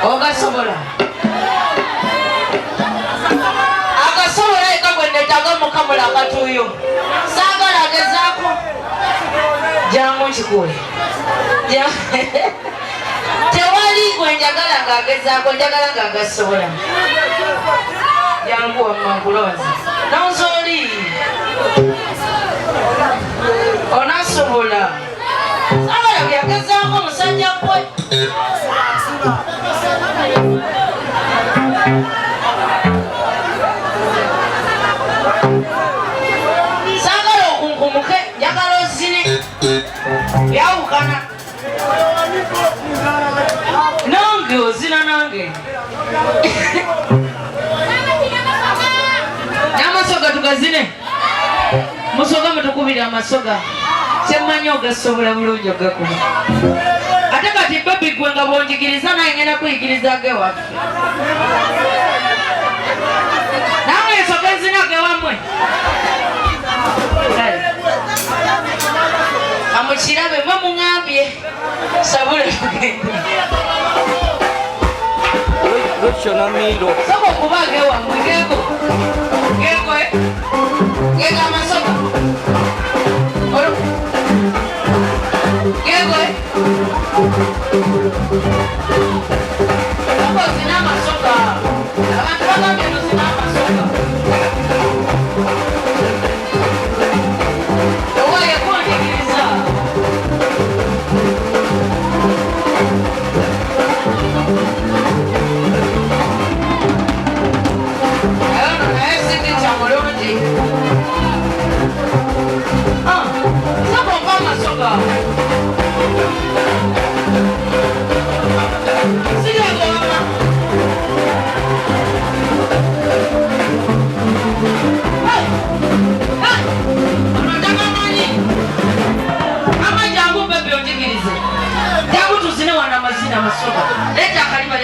Ogasobola. Agasobola ekagwende tagamu kamula akatuyo. Sagala agezaako. Jangu nkikuwe. Tewali gwe njagala ng'agezaako, njagala ng'agasobola. Jangu wammankuloozi. Nonzoli. Onasobola. Sagala byagezaako musajja kwe. Sagala okunkumuke, njagala ozine. Byawukana. Nange ozina nange. N'amasoga tugazine. Musoga mutukubira amasoga. Kyemmanyi ogasobola bulungi ogakuba. Ate kati babi gwe nga bwonjigiriza naye ngenda kuyigiriza agewaffe. Nawe ensoga ezina agewamwe. Amukirabe mwe muŋambye. Sabule tugende. Rachel Namiro. Soko kuba agewamwe gego. Gego Gego amasoga. Gego Soko zina amasoga. Abantu bagambye zina amasoga. Owaye kwanjigiriza. Leta kalima.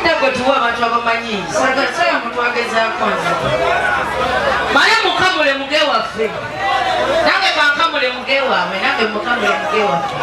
Ndagwe tuwa abantu abamanyi. Sagala muntu agezaako nze. Manye mukamule muge waffe. Nange kankamule muge wammwe, nange mukamule muge waffe.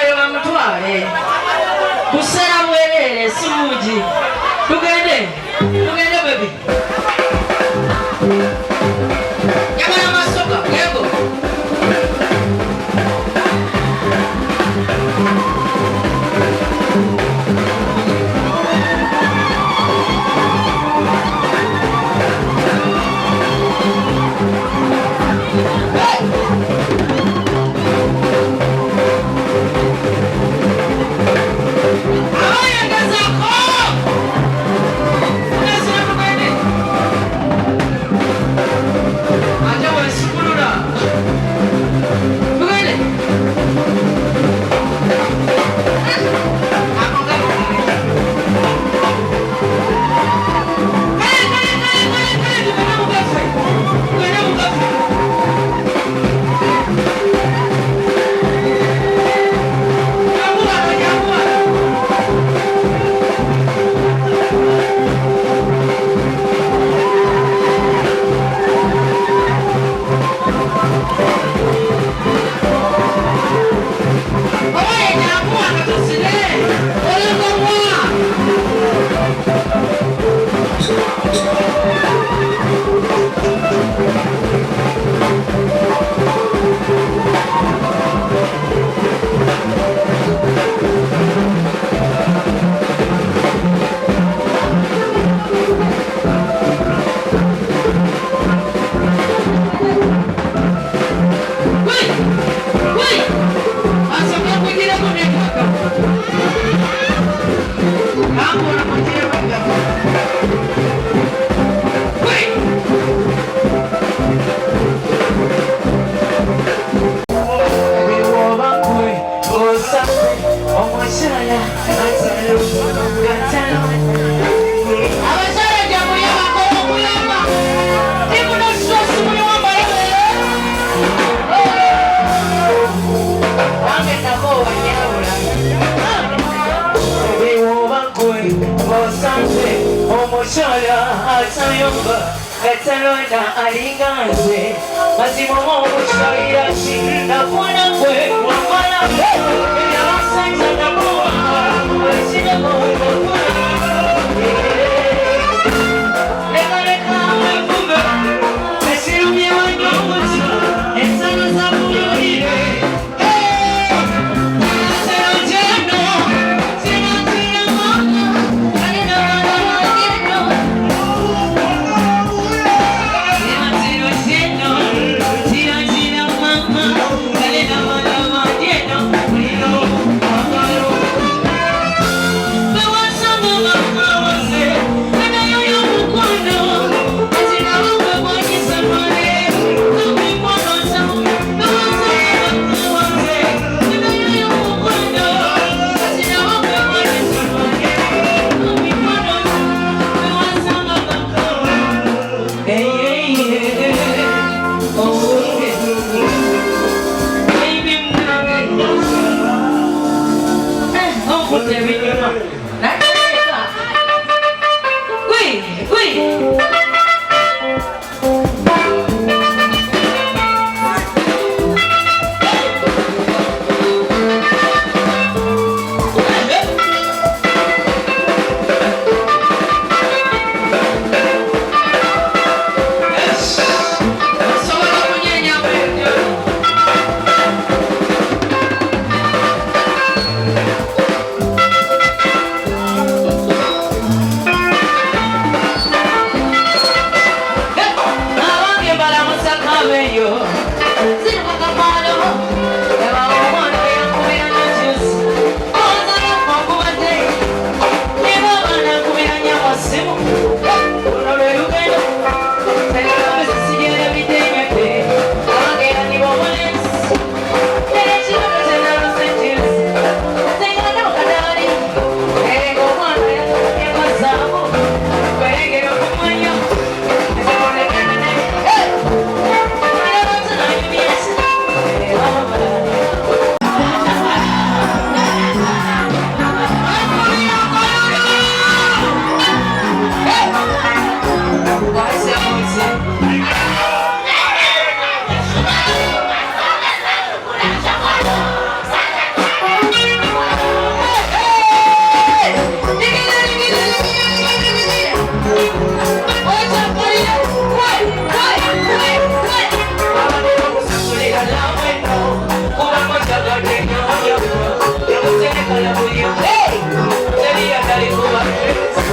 Oyo bamutwale. Kusera bwerere si mungi. Tugende bebi. Njagala amasoga, yego. Omushala atayomba gatalonda alinganze mazima omushalira ki nafuna gwe wamala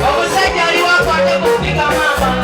Omusajja ali wakwate kufika mama